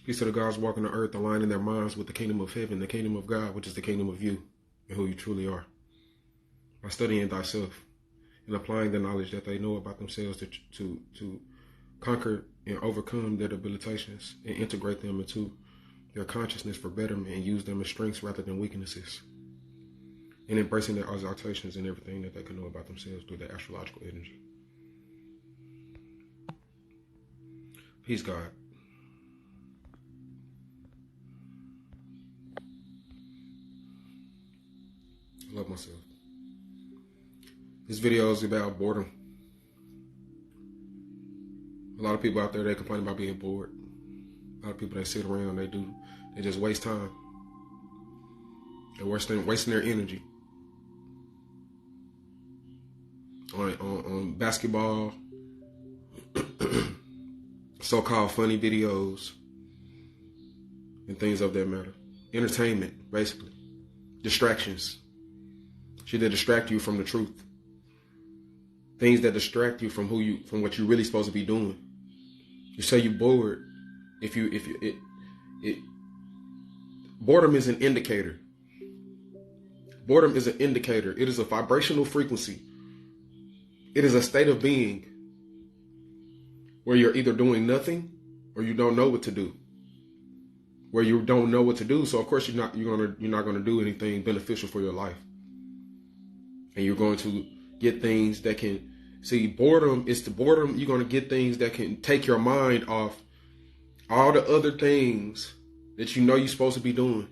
Peace to the gods walking the earth, aligning their minds with the kingdom of heaven, the kingdom of God, which is the kingdom of you and who you truly are. By studying thyself and applying the knowledge that they know about themselves to conquer and overcome their debilitations and integrate them into their consciousness for betterment and use them as strengths rather than weaknesses. And embracing their exaltations and everything that they can know about themselves through their astrological energy. Peace, God. I love myself. This video is about boredom. A lot of people out there, they complain about being bored. A lot of people that sit around, they just waste time. They're wasting their energy on basketball, so-called funny videos, and things of that matter. Entertainment, basically. Distractions. Shit that distract you from the truth. Things that distract you from what you're really supposed to be doing. You say you're bored. Boredom is an indicator. Boredom is an indicator. It is a vibrational frequency. It is a state of being where you're either doing nothing or you don't know what to do. Where you don't know what to do, so of course you're not gonna do anything beneficial for your life. And you're going to get things that can boredom. You're going to get things that can take your mind off all the other things that you know you're supposed to be doing.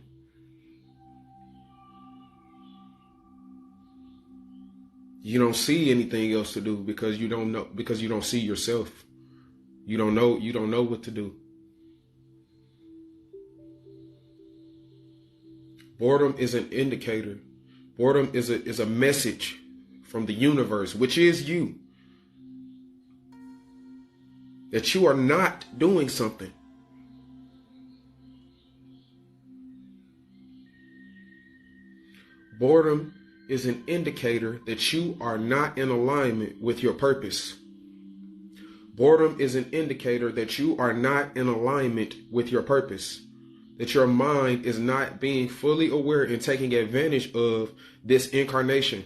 You don't see anything else to do because you don't see yourself. You don't know what to do. Boredom is an indicator. Boredom is a message from the universe, which is you, that you are not doing something. Boredom is an indicator that you are not in alignment with your purpose. Boredom is an indicator that you are not in alignment with your purpose. That your mind is not being fully aware and taking advantage of this incarnation.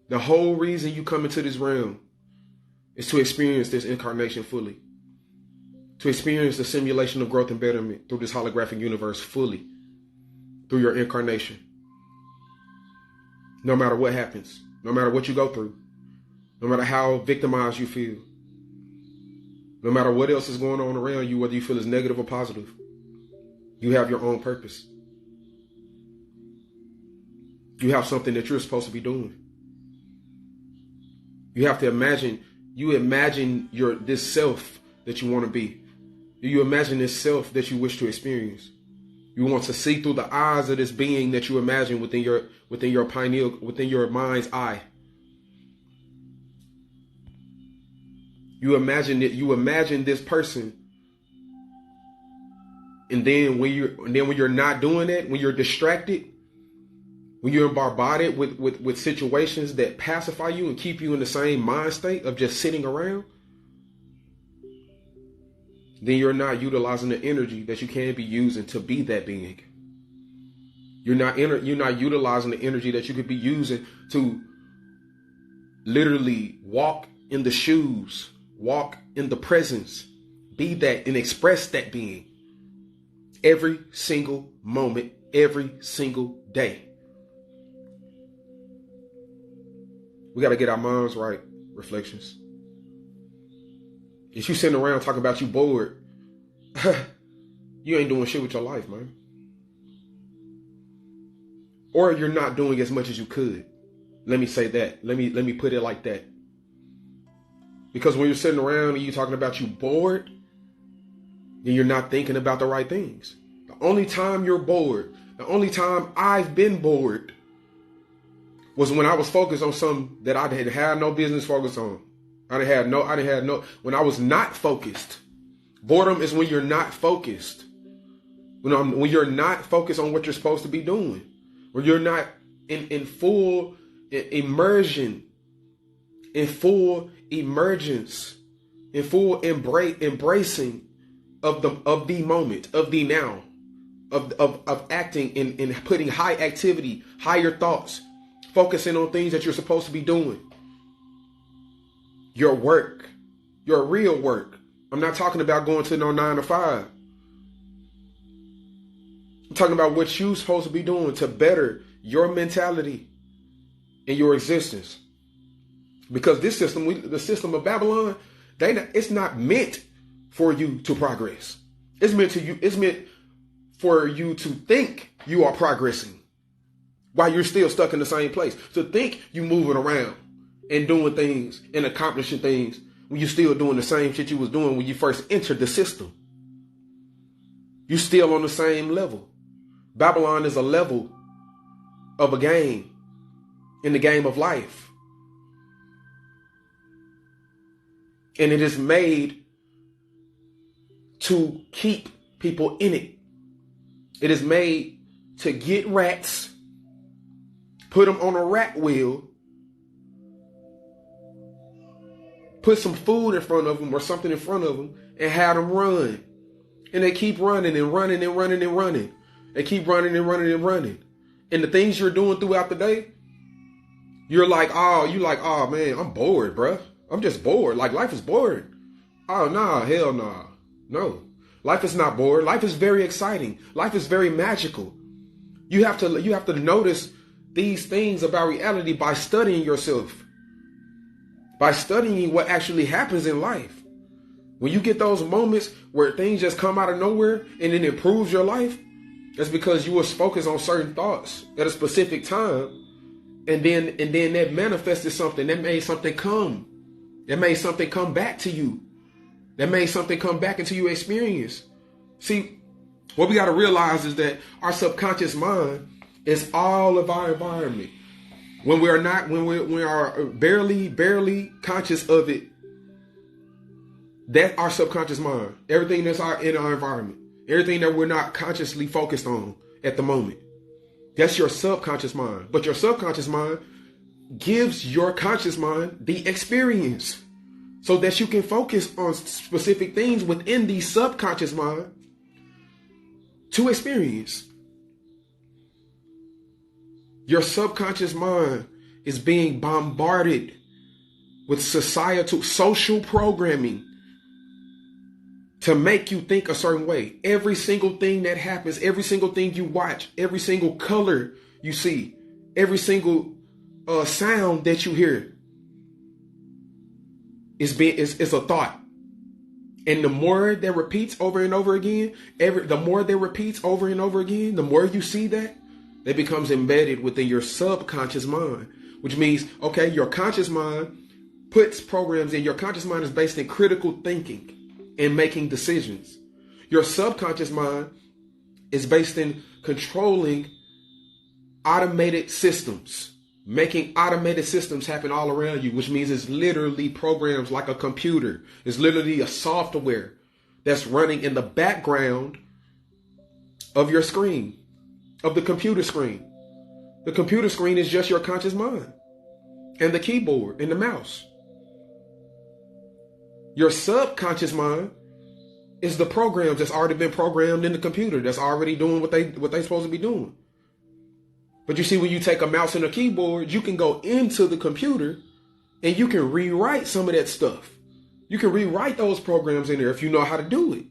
The whole reason you come into this realm is to experience this incarnation fully. To experience the simulation of growth and betterment through this holographic universe fully. Through your incarnation. No matter what happens. No matter what you go through. No matter how victimized you feel. No matter what else is going on around you, whether you feel it's negative or positive, you have your own purpose. You have something that you're supposed to be doing. You have to imagine this self that you want to be. You imagine this self that you wish to experience. You want to see through the eyes of this being that you imagine within your pineal, within your mind's eye. You imagine this person, and then when you're not doing that, when you're distracted, when you're bombarded with situations that pacify you and keep you in the same mind state of just sitting around, then you're not utilizing the energy that you can be using to be that being. You're not utilizing the energy that you could be using to literally walk in the shoes. Walk in the presence, be that and express that being every single moment, every single day. We got to get our minds right. Reflections. If you sitting around talking about you bored, you ain't doing shit with your life, man. Or you're not doing as much as you could. Let me say that. Let me put it like that. Because when you're sitting around and you're talking about you bored, then you're not thinking about the right things. The only time you're bored, the only time I've been bored was when I was focused on something that I had no business focused on. When I was not focused. Boredom is when you're not focused. When you're not focused on what you're supposed to be doing. When you're not in full immersion, in full emergence, in full embracing of the moment, of the now, of acting and putting high activity, higher thoughts, focusing on things that you're supposed to be doing. Your work, your real work. I'm not talking about going to no 9 to 5. I'm talking about what you're supposed to be doing to better your mentality and your existence. Because this system, the system of Babylon, it's not meant for you to progress. It's meant for you to think you are progressing while you're still stuck in the same place. To think you moving around and doing things and accomplishing things when you're still doing the same shit you was doing when you first entered the system. You're still on the same level. Babylon is a level of a game in the game of life. And it is made to keep people in it. It is made to get rats, put them on a rat wheel, put some food in front of them or something in front of them and have them run. And they keep running and running and running and running. They keep running and running and running. And the things you're doing throughout the day, you're like, oh man, I'm bored, bruh. I'm just bored. Like, life is boring. Oh, nah, hell nah. No. Life is not bored. Life is very exciting. Life is very magical. You have to notice these things about reality by studying yourself. By studying what actually happens in life. When you get those moments where things just come out of nowhere and it improves your life, that's because you was focused on certain thoughts at a specific time. And then that manifested something. That made something come. That made something come back to you. That made something come back into your experience. See, what we got to realize is that our subconscious mind is all of our environment. When we are barely conscious of it, that's our subconscious mind. Everything that's in our environment. Everything that we're not consciously focused on at the moment. That's your subconscious mind. But your subconscious mind gives your conscious mind the experience so that you can focus on specific things within the subconscious mind to experience. Your subconscious mind is being bombarded with social programming to make you think a certain way. Every single thing that happens, every single thing you watch, every single color you see, every single sound that you hear is a thought. And the more that repeats over and over again, the more that repeats over and over again, the more you see that becomes embedded within your subconscious mind, which means, okay, your conscious mind puts programs in. Your conscious mind is based in critical thinking and making decisions. Your subconscious mind is based in controlling automated systems, making automated systems happen all around you, which means it's literally programs like a computer. It's literally a software that's running in the background of your screen, of the computer screen. The computer screen is just your conscious mind and the keyboard and the mouse. Your subconscious mind is the programs that's already been programmed in the computer that's already doing what they supposed to be doing. But you see, when you take a mouse and a keyboard, you can go into the computer and you can rewrite some of that stuff. You can rewrite those programs in there if you know how to do it.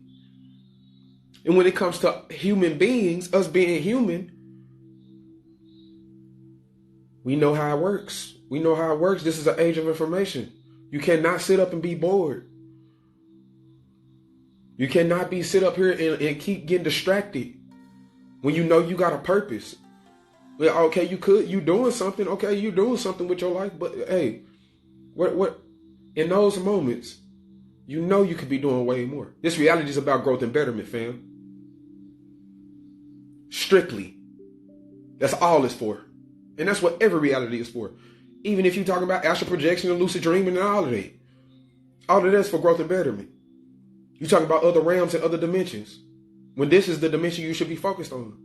And when it comes to human beings, us being human, we know how it works. We know how it works. This is an age of information. You cannot sit up and be bored. You cannot sit up here and keep getting distracted when you know you got a purpose. Okay, you doing something. Okay, you doing something with your life. But hey, what in those moments, you know you could be doing way more. This reality is about growth and betterment, fam. Strictly. That's all it's for. And that's what every reality is for. Even if you're talking about astral projection and lucid dreaming and all of that. All of that's for growth and betterment. You're talking about other realms and other dimensions. When this is the dimension you should be focused on.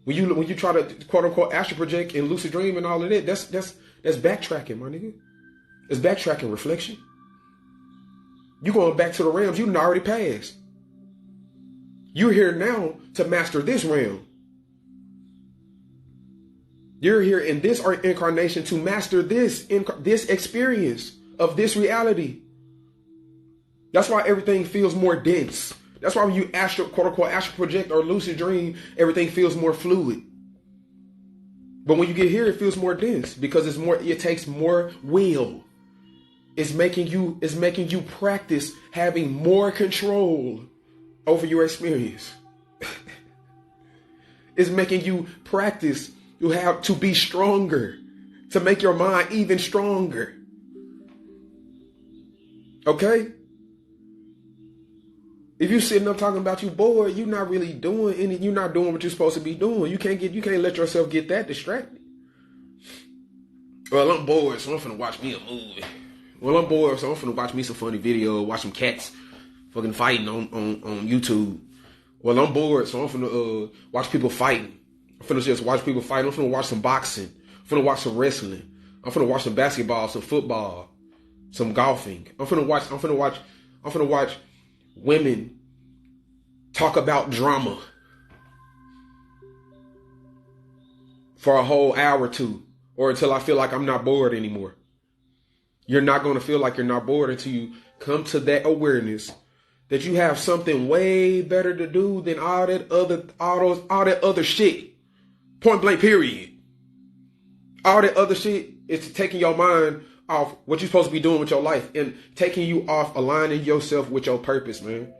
When you try to quote unquote astral project and lucid dream and all of that, that's backtracking, my nigga. It's backtracking reflection. You going back to the realms you done already passed. You're here now to master this realm. You're here in this incarnation to master this experience of this reality. That's why everything feels more dense. That's why when you quote unquote astral project or lucid dream, everything feels more fluid. But when you get here, it feels more dense because it takes more will. It's making you practice having more control over your experience. It's making you practice. You have to be stronger, to make your mind even stronger. Okay? If you're sitting up talking about you bored, you're not really doing anything. You're not doing what you're supposed to be doing. You can't let yourself get that distracted. Well, I'm bored, so I'm finna watch me a movie. Well, I'm bored, so I'm finna watch me some funny video, watch some cats fucking fighting on YouTube. Well, I'm bored, so I'm finna watch people fighting. I'm finna just watch people fight. I'm finna watch some boxing. I'm finna watch some wrestling. I'm finna watch some basketball, some football, some golfing. I'm finna watch women talk about drama for a whole hour or two, or until I feel like I'm not bored anymore. You're not gonna feel like you're not bored until you come to that awareness that you have something way better to do than all that other shit. Point blank, period. All that other shit is taking your mind off what you're supposed to be doing with your life and taking you off aligning yourself with your purpose, man.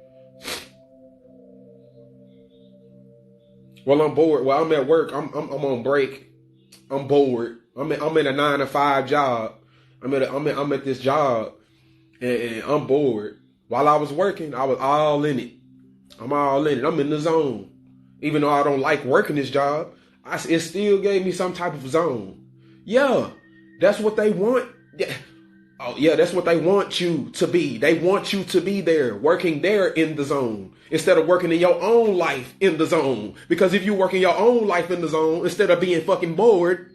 Well, I'm bored. Well, I'm at work. I'm on break. I'm bored. I'm in a 9-to-5 job. I'm at this job and I'm bored. While I was working, I was all in it. I'm all in it. I'm in the zone. Even though I don't like working this job, it still gave me some type of zone. Yeah, that's what they want. Yeah. Oh, yeah, that's what they want you to be. They want you to be there, working there in the zone, instead of working in your own life in the zone. Because if you work in your own life in the zone, instead of being fucking bored,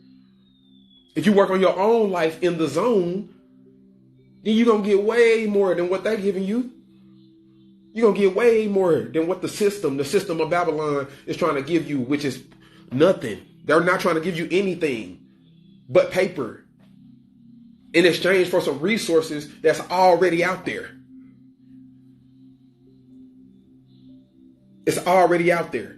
if you work on your own life in the zone, then you're going to get way more than what they're giving you. You're going to get way more than what the system of Babylon is trying to give you, which is nothing. They're not trying to give you anything but paper in exchange for some resources that's already out there. It's already out there.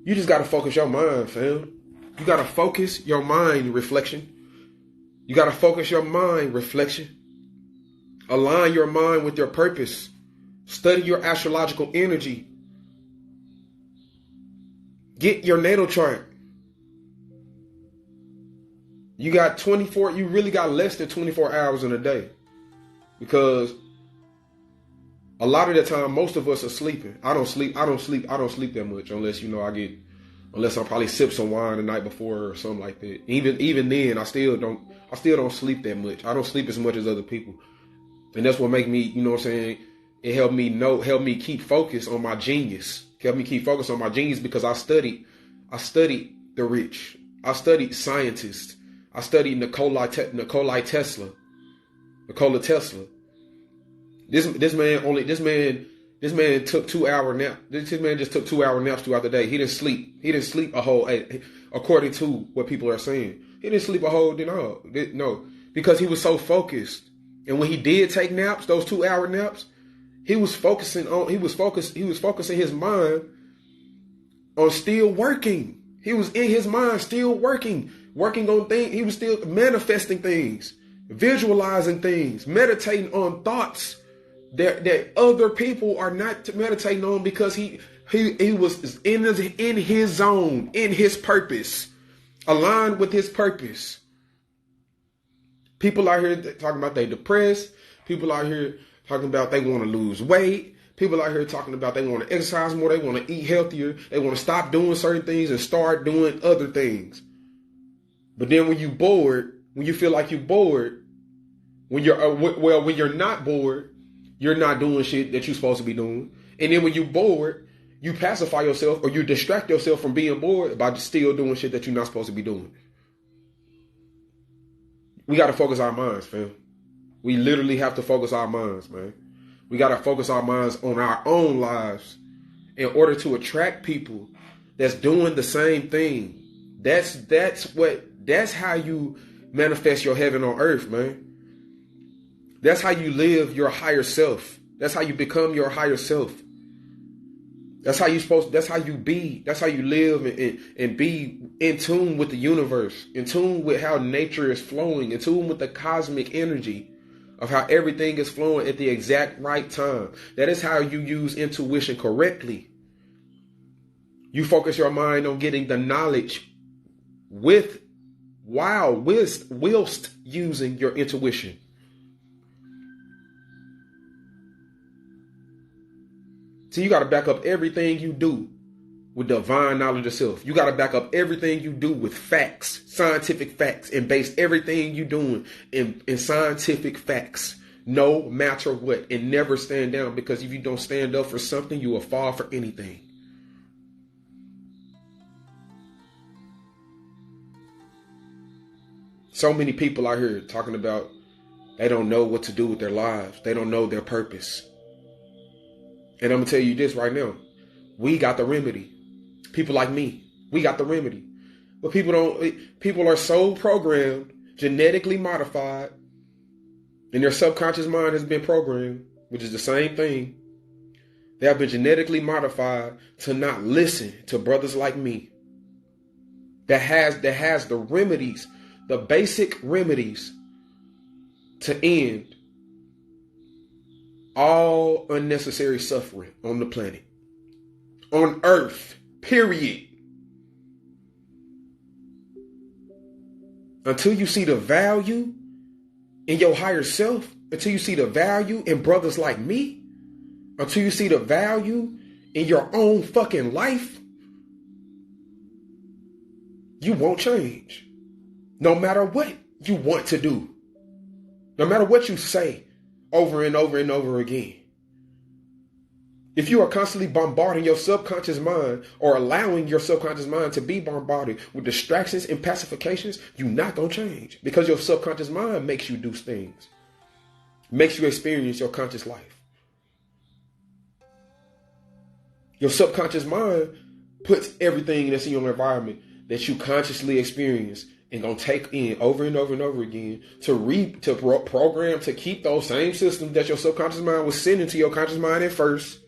You just got to focus your mind, fam. You got to focus your mind, reflection. You got to focus your mind, reflection. Align your mind with your purpose. Study your astrological energy. Get your natal chart. You really got less than 24 hours in a day. Because a lot of the time, most of us are sleeping. I don't sleep that much unless I probably sip some wine the night before or something like that. Even then, I still don't sleep that much. I don't sleep as much as other people. And that's what make me, you know what I'm saying? It helped me keep focused on my genius. Helped me keep focused on my genius because I studied the rich. I studied scientists. I studied Nikola Tesla. This man took 2-hour nap. This man just took 2-hour naps throughout the day. He didn't sleep. He didn't sleep a whole, according to what people are saying. He didn't sleep a whole, no, because he was so focused. And when he did take naps, those 2-hour naps, he was focusing his mind on still working. He was in his mind still working on things. He was still manifesting things, visualizing things, meditating on thoughts that other people are not meditating on because he was in his zone, in his purpose, aligned with his purpose. People out here talking about they depressed. People out here talking about they want to lose weight. People out here talking about they want to exercise more. They want to eat healthier. They want to stop doing certain things and start doing other things. But then when you feel like you're bored, when you're not bored, you're not doing shit that you're supposed to be doing. And then when you're bored, you pacify yourself or you distract yourself from being bored by still doing shit that you're not supposed to be doing. We got to focus our minds, fam. We literally have to focus our minds, man. We got to focus our minds on our own lives in order to attract people that's doing the same thing. That's how you manifest your heaven on earth, man. That's how you live your higher self. That's how you become your higher self. That's how you be. That's how you live and be in tune with the universe, in tune with how nature is flowing, in tune with the cosmic energy of how everything is flowing at the exact right time. That is how you use intuition correctly. You focus your mind on getting the knowledge whilst using your intuition. So you got to back up everything you do with divine knowledge of self. You got to back up everything you do with facts, scientific facts, and base everything you doing in scientific facts, no matter what, and never stand down, because if you don't stand up for something, you will fall for anything. So many people out here talking about they don't know what to do with their lives. They don't know their purpose. And I'm going to tell you this right now. We got the remedy. People like me, we got the remedy. But people are so programmed, genetically modified, and their subconscious mind has been programmed, which is the same thing. They have been genetically modified to not listen to brothers like me that has the remedies, the basic remedies to end all unnecessary suffering on the planet, on earth, period. Until you see the value in your higher self, until you see the value in brothers like me, until you see the value in your own fucking life, you won't change. No matter what you want to do, no matter what you say over and over and over again. If you are constantly bombarding your subconscious mind or allowing your subconscious mind to be bombarded with distractions and pacifications, you're not going to change, because your subconscious mind makes you do things, makes you experience your conscious life. Your subconscious mind puts everything that's in your environment that you consciously experience and gonna take in over and over and over again to program to keep those same systems that your subconscious mind was sending to your conscious mind at first,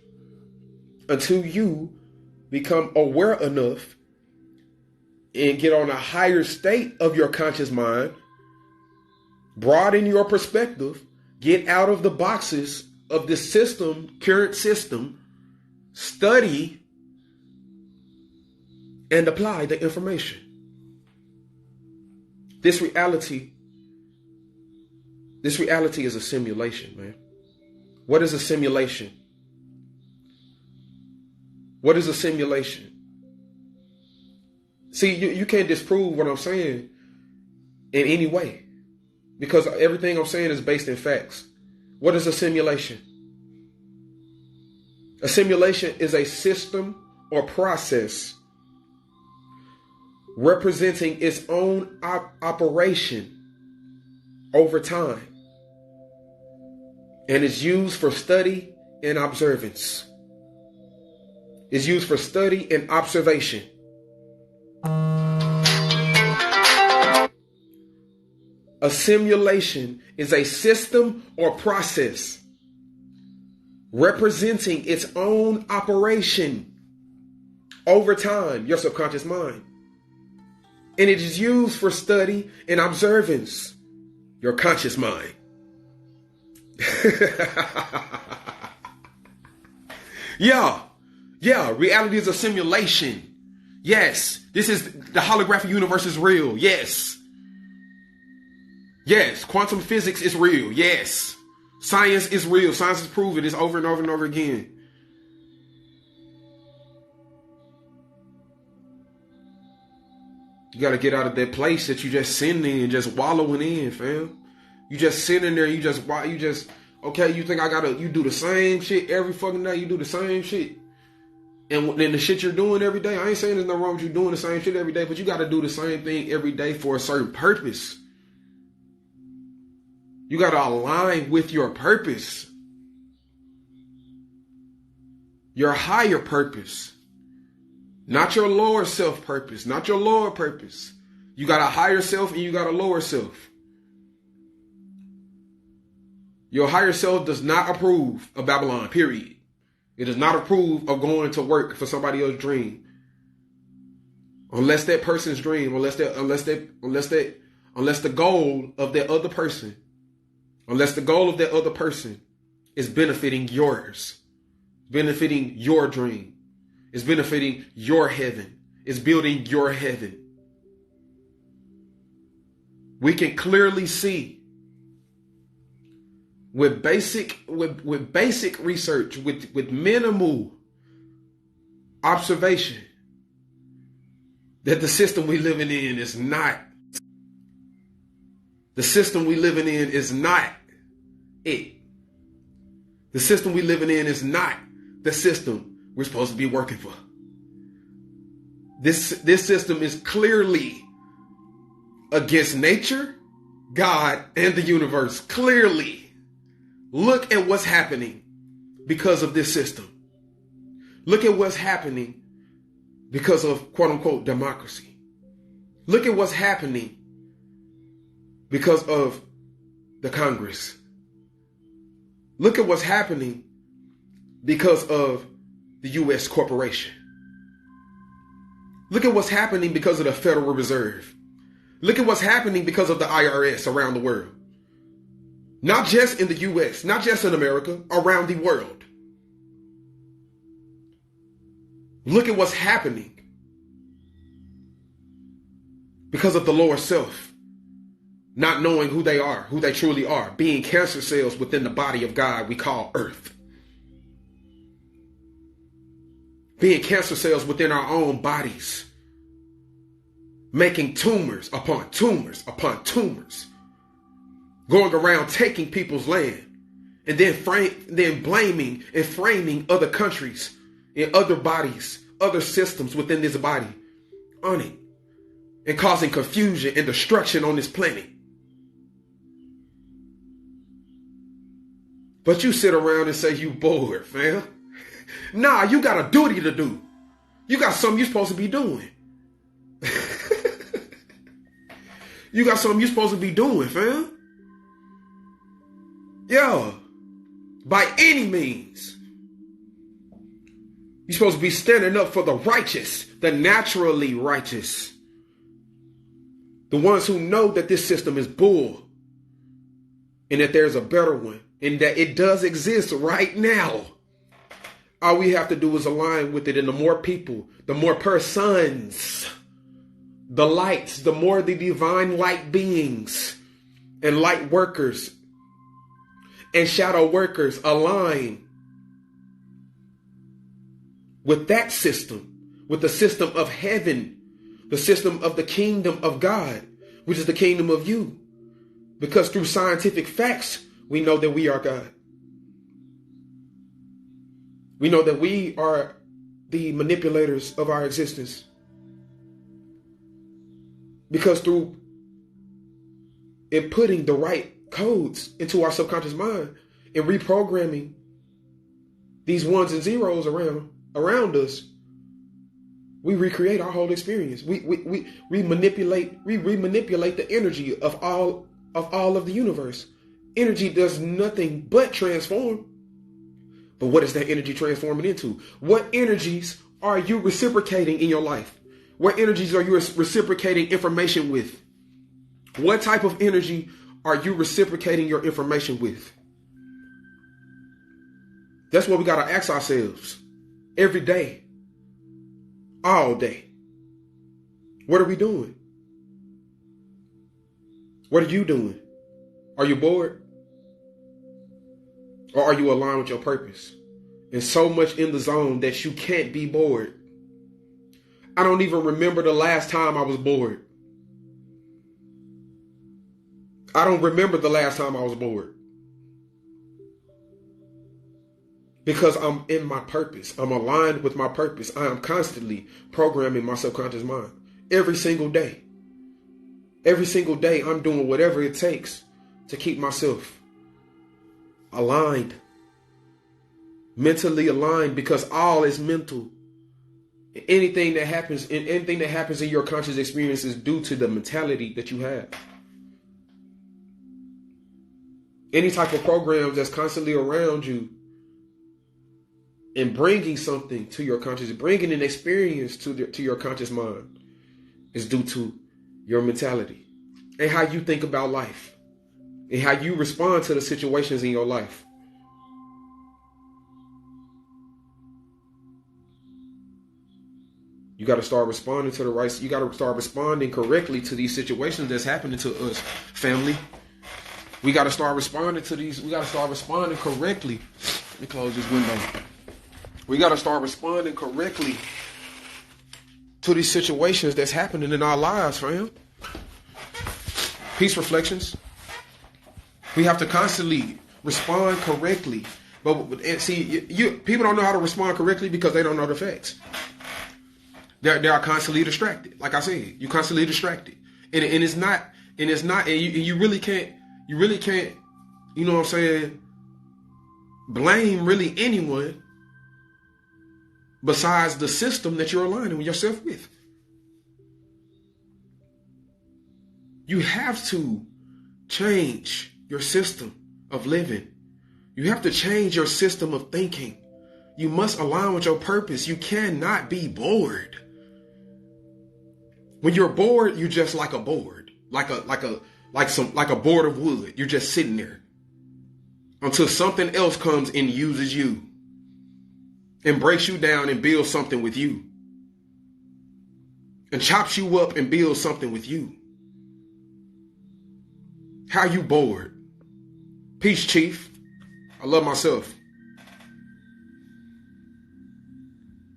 until you become aware enough and get on a higher state of your conscious mind, broaden your perspective, get out of the boxes of this system, current system, study and apply the information. This reality is a simulation, man. What is a simulation? What is a simulation? See, you can't disprove what I'm saying in any way, because everything I'm saying is based in facts. What is a simulation? A simulation is a system or process representing its own operation over time, and is used for study and observance. It's used for study and observation. A simulation is a system or process representing its own operation over time, your subconscious mind. And it is used for study and observance, your conscious mind. Yeah, reality is a simulation. Yes, the holographic universe is real. Yes, quantum physics is real. Yes, science is real. Science has proven it over and over and over again. You got to get out of that place that you just sitting in and just wallowing in, fam. You just sitting there, you think you do the same shit every fucking day. You do the same shit. And then the shit you're doing every day, I ain't saying there's no wrong with you doing the same shit every day, but you got to do the same thing every day for a certain purpose. You got to align with your purpose. Your higher purpose. Not your lower self purpose. Not your lower purpose. You got a higher self and you got a lower self. Your higher self does not approve of Babylon, period. It does not approve of going to work for somebody else's dream. Unless that person's dream, unless the goal of that other person, is benefiting yours, benefiting your dream, is benefiting your heaven, is building your heaven. We can clearly see with basic research, with minimal observation, that the system we living in is not. The system we living in is not it. The system we living in is not the system we're supposed to be working for. This system is clearly against nature, God, and the universe. Clearly. Look at what's happening because of this system. Look at what's happening because of quote unquote democracy. Look at what's happening because of the Congress. Look at what's happening because of the U.S. corporation. Look at what's happening because of the Federal Reserve. Look at what's happening because of the IRS around the world. Not just in the U.S., not just in America, around the world. Look at what's happening because of the lower self, not knowing who they are, who they truly are, being cancer cells within the body of God we call Earth. Being cancer cells within our own bodies, making tumors upon tumors upon tumors, going around taking people's land, and then blaming and framing other countries and other bodies, other systems within this body on it, and causing confusion and destruction on this planet. But you sit around and say you bored, fam. Nah, you got a duty to do. You got something you're supposed to be doing. You got something you're supposed to be doing, fam. Yeah, by any means. You're supposed to be standing up for the righteous, the naturally righteous. The ones who know that this system is bull and that there's a better one and that it does exist right now. All we have to do is align with it, and the more people, the more persons, the lights, the more the divine light beings and light workers and shadow workers align with that system, with the system of heaven, the system of the kingdom of God, which is the kingdom of you. Because through scientific facts, we know that we are God. We know that we are the manipulators of our existence. Because through inputting the right codes into our subconscious mind and reprogramming these ones and zeros around us, we recreate our whole experience. We manipulate the energy of all of the universe. Energy does nothing but transform. But what is that energy transforming into? What energies are you reciprocating in your life? What energies are you reciprocating information with? What type of energy are you reciprocating your information with? That's what we got to ask ourselves every day, all day. What are we doing? What are you doing? Are you bored? Or are you aligned with your purpose? And so much in the zone that you can't be bored. I don't even remember the last time I was bored. I don't remember the last time I was bored. Because I'm in my purpose. I'm aligned with my purpose. I am constantly programming my subconscious mind. Every single day. Every single day I'm doing whatever it takes to keep myself aligned, mentally aligned, because all is mental. Anything that happens in your conscious experience is due to the mentality that you have. Any type of programs that's constantly around you and bringing something to your conscious, bringing an experience to your conscious mind, is due to your mentality and how you think about life and how you respond to the situations in your life. You got to start responding to the right. You got to start responding correctly to these situations that's happening to us, family. We got to start responding to these. We got to start responding correctly. Let me close this window. We got to start responding correctly to these situations that's happening in our lives, fam. Peace reflections. We have to constantly respond correctly. But see, people don't know how to respond correctly because they don't know the facts. They are constantly distracted. Like I said, you're constantly distracted, and you really can't, you know what I'm saying, blame really anyone besides the system that you're aligning yourself with. You have to change your system of living. You have to change your system of thinking. You must align with your purpose. You cannot be bored. When you're bored, you're just like a board, like a board of wood. You're just sitting there until something else comes and uses you and breaks you down and builds something with you and chops you up and builds something with you. How you bored? Peace, Chief. I love myself.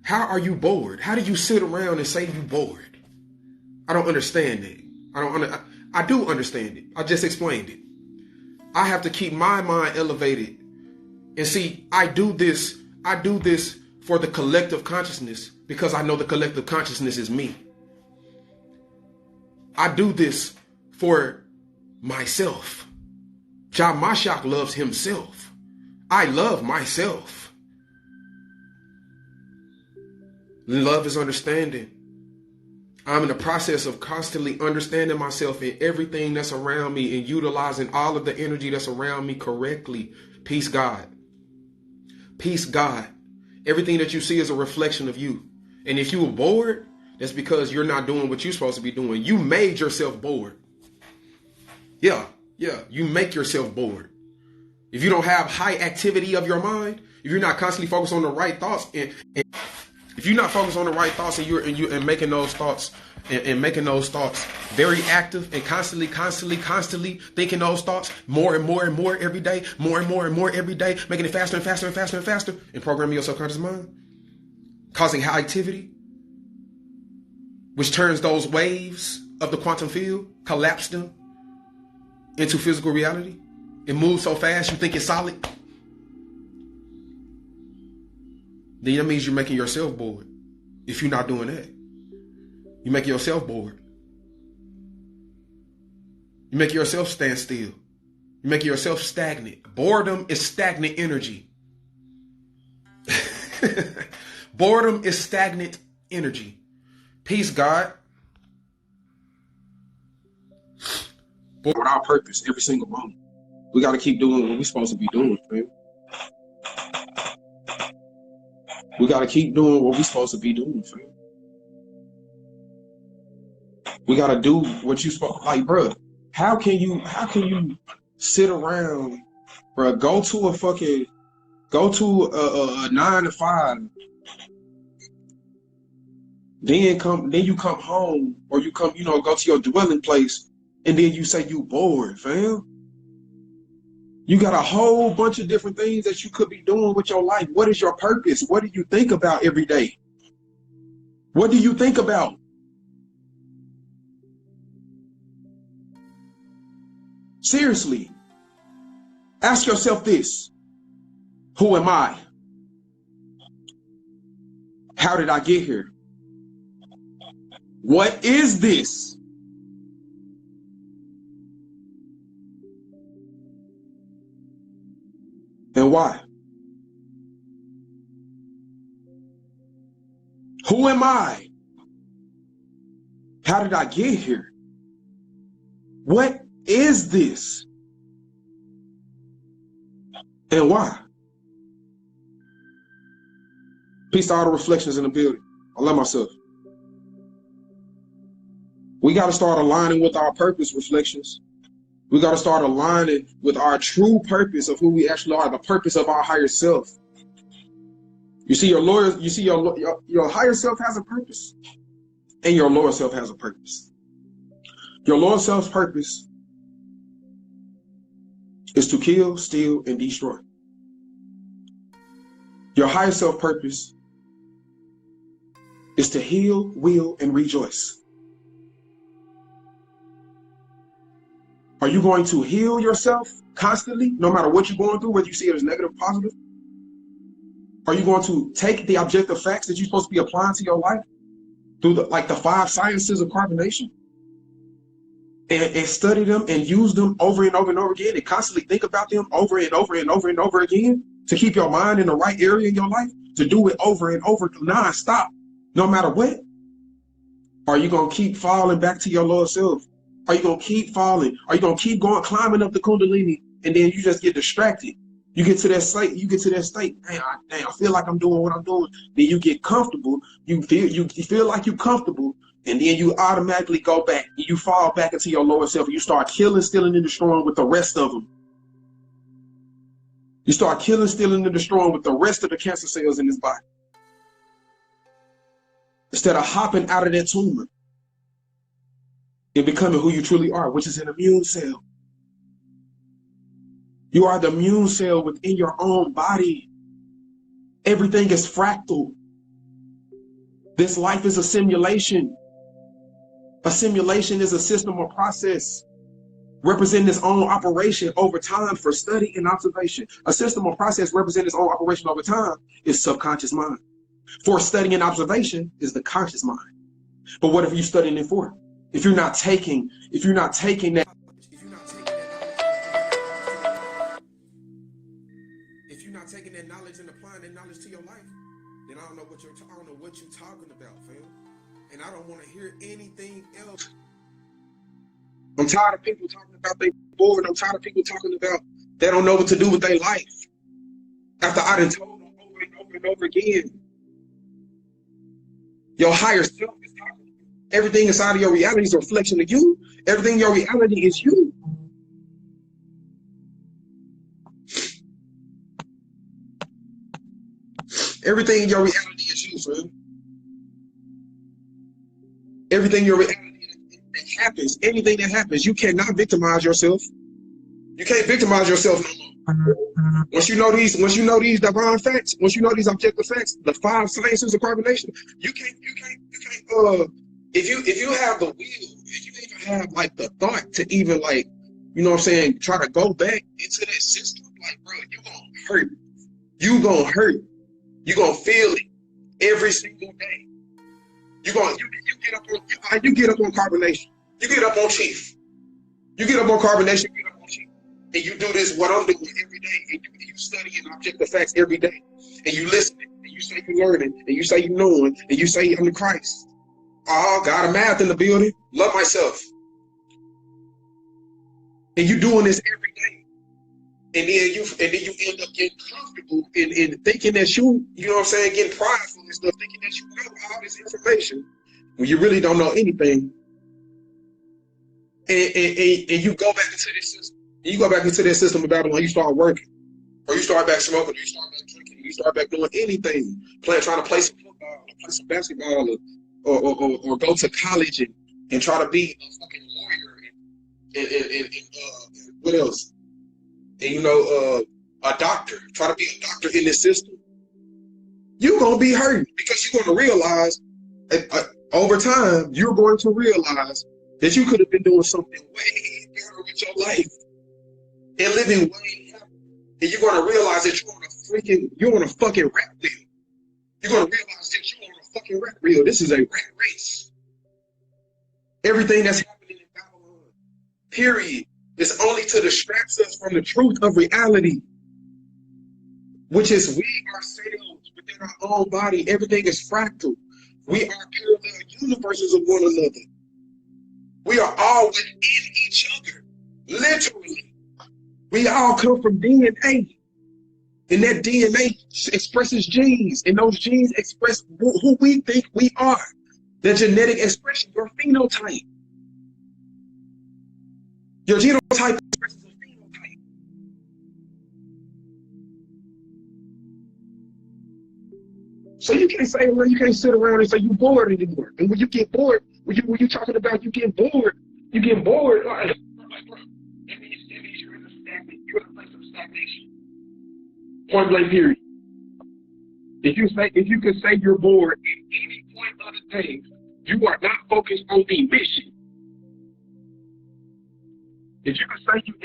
How are you bored? How do you sit around and say you bored? I don't understand it. I do understand it. I just explained it. I have to keep my mind elevated. And see, I do this for the collective consciousness because I know the collective consciousness is me. I do this for myself. Jah Mashak loves himself. I love myself. Love is understanding. I'm in the process of constantly understanding myself and everything that's around me and utilizing all of the energy that's around me correctly. Peace, God. Peace, God. Everything that you see is a reflection of you. And if you were bored, that's because you're not doing what you're supposed to be doing. You made yourself bored. Yeah, you make yourself bored. If you don't have high activity of your mind, if you're not constantly focused on the right thoughts, and if you're not focused on the right thoughts and making those thoughts and making those thoughts very active and constantly thinking those thoughts more and more every day, more and more every day, making it faster and faster and programming your subconscious mind, causing high activity, which turns those waves of the quantum field, collapse them into physical reality. It moves so fast you think it's solid. Then that means you're making yourself bored. If you're not doing that, you make yourself bored. You make yourself stand still. You make yourself stagnant. Boredom is stagnant energy. Boredom is stagnant energy. Peace, God. Without purpose, every single moment. We got to keep doing what we're supposed to be doing, man. We got to keep doing what we're supposed to be doing, fam. We got to do what you supposed, like, bro, how can you sit around, bro, go to a 9 to 5, then you come home, or you come, go to your dwelling place, and then you say you bored, fam. You got a whole bunch of different things that you could be doing with your life. What is your purpose? What do you think about every day? What do you think about? Seriously, ask yourself this. Who am I? How did I get here? What is this? And why? Who am I? How did I get here? What is this? And why? Peace to all the reflections in the building. I love myself. We got to start aligning with our purpose, reflections. We got to start aligning with our true purpose of who we actually are, the purpose of our higher self. You see, your higher self has a purpose, and your lower self has a purpose. Your lower self's purpose is to kill, steal, and destroy. Your higher self purpose is to heal, will, and rejoice. Are you going to heal yourself constantly, no matter what you're going through, whether you see it as negative or positive? Are you going to take the objective facts that you're supposed to be applying to your life through the 5 sciences of carbonation and study them and use them over and over and over again and constantly think about them over and over and over and over again to keep your mind in the right area in your life, to do it over and over non-stop, no matter what? Are you going to keep falling back to your lower self? Are you going to keep falling? Are you going to keep going, climbing up the Kundalini, and then you just get distracted? You get to that state, man, I feel like I'm doing what I'm doing. Then you get comfortable. You feel like you're comfortable, and then you automatically go back. You fall back into your lower self. And you start killing, stealing, and destroying with the rest of them. You start killing, stealing, and destroying with the rest of the cancer cells in this body. Instead of hopping out of that tumor and becoming who you truly are, which is an immune cell. You are the immune cell within your own body. Everything is fractal. This life is a simulation. A simulation is a system or process representing its own operation over time for study and observation. A system or process representing its own operation over time is subconscious mind. For study and observation is the conscious mind. But what are you studying it for? If you're not taking that knowledge and applying that knowledge to your life, then I don't know what you're talking about, fam. And I don't want to hear anything else. I'm tired of people talking about they bored. I'm tired of people talking about they don't know what to do with their life. After I done told them over and over and over again, your higher self is talking to you. Everything inside of your reality is a reflection of you. Everything in your reality is you. Everything in your reality is you, friend. Everything in your reality that happens, anything that happens, you cannot victimize yourself. You can't victimize yourself no more. Once you know these divine facts, once you know these objective facts, the 5 sciences of carbonation, you can't if you have the will, if you even have like the thought to even like, you know what I'm saying, try to go back into that system, like, bro, you gonna hurt. You gonna hurt. You gonna feel it every single day. You get up on carbonation. You get up on chief. You get up on carbonation. You get up on chief, and you do this what I'm doing every day. And you studying objective facts every day, and you listening, and you say you're learning, and you say you're knowing, and you say I'm the Christ. Oh, God of math in the building. Love myself. And you doing this every day. And then you end up getting comfortable in thinking that you know what I'm saying, getting prideful and stuff, thinking that you know all this information when you really don't know anything. And you go back into this system. And you go back into that system about when you start working, or you start back smoking, or you start back drinking, or you start back doing anything, trying to play some football, or play some basketball, or go to college and try to be a fucking lawyer and what else? And you know, a doctor, try to be a doctor in this system, you're going to be hurting because you're going to realize, over time, you're going to realize that you could have been doing something way better with your life and living way happier. And you're going to realize that you're on a fucking rat wheel. You're going to realize that you're on a fucking rat wheel. This is a rat race. Everything that's happening in Babylon, period, is only to distract us from the truth of reality. which is we ourselves within our own body. Everything is fractal. We are parallel universes of one another. We are all within each other, literally. We all come from DNA, and that DNA expresses genes, and those genes express who we think we are. The genetic expression, your phenotype. Your genotype expresses a phenotype. So you can't say, well, you can't sit around and say you're bored anymore. And when you get bored, when you talking about you getting bored, like, bro, that means you're in a place of stagnation. Point blank period. If you can say you're bored at any point of the day, you are not focused on the mission. If you can say you're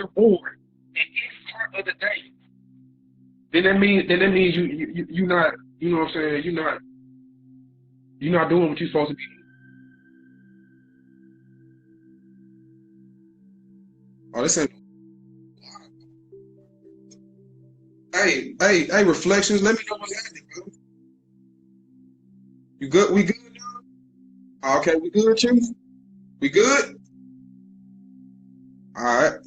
bored at any part of the day, then that means you're not, you know what I'm saying, you're not doing what you're supposed to be doing. Oh, this ain't. Hey, reflections. Let me know what's happening, bro. You good? We good now? Okay, we good, Chief? We good? All right.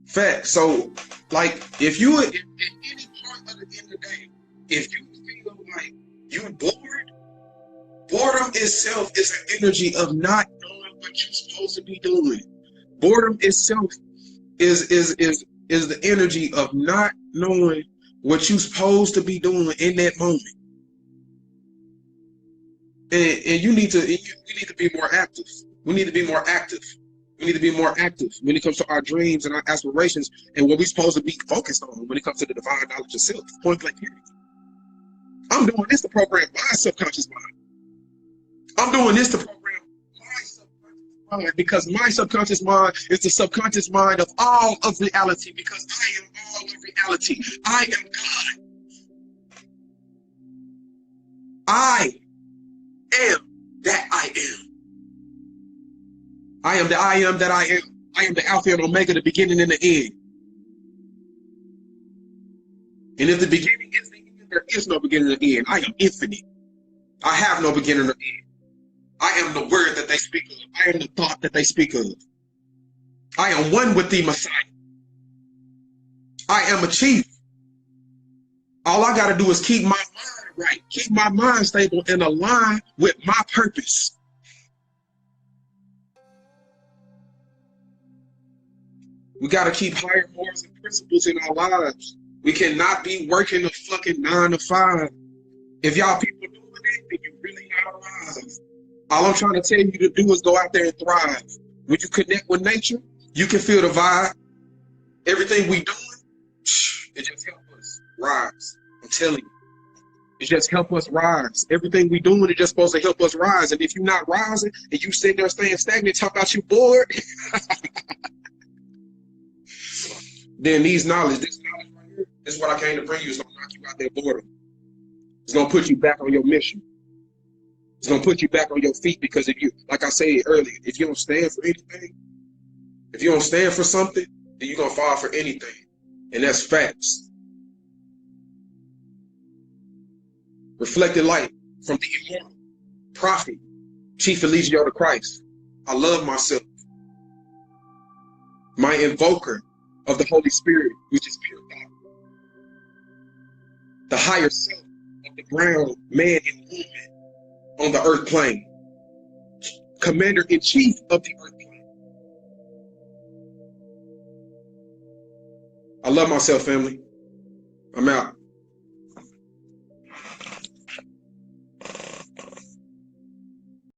Fact. So, like, if you at any point of the end of the day, if you feel like you're bored, boredom itself is an energy of not knowing what you're supposed to be doing. Boredom itself is the energy of not knowing what you're supposed to be doing in that moment. And we need to be more active. We need to be more active. We need to be more active when it comes to our dreams and our aspirations and what we're supposed to be focused on when it comes to the divine knowledge of self. Point blank period. I'm doing this to program my subconscious mind. I'm doing this to program my subconscious mind because my subconscious mind is the subconscious mind of all of reality because I am all of reality. I am God. I am that I am. I am the I am that I am. I am the Alpha and Omega, the beginning and the end. And if the beginning is the end, there is no beginning or end. I am infinite. I have no beginning or end. I am the word that they speak of. I am the thought that they speak of. I am one with the Messiah. I am a chief. All I got to do is keep my mind right, keep my mind stable and align with my purpose. We got to keep higher morals and principles in our lives. We cannot be working a fucking 9 to 5. If y'all people doing it, then you really not alive. All I'm trying to tell you to do is go out there and thrive. When you connect with nature, you can feel the vibe. Everything we doing, it just helps us rise. I'm telling you. It just help us rise. Everything we doing is just supposed to help us rise. And if you're not rising and you sitting there staying stagnant, talk about you bored, then this knowledge right here, this is what I came to bring you. It's gonna knock you out that boredom. It's gonna put you back on your mission. It's gonna put you back on your feet because if you, like I said earlier, if you don't stand for anything, if you don't stand for something, then you're gonna fall for anything. And that's facts. Reflected light from the Immortal, Prophet, Chief Eligio the Christ. I love myself. My Invoker of the Holy Spirit, which is pure thought. The higher self of the brown man and woman on the earth plane. Commander-in-Chief of the earth plane. I love myself, family. I'm out.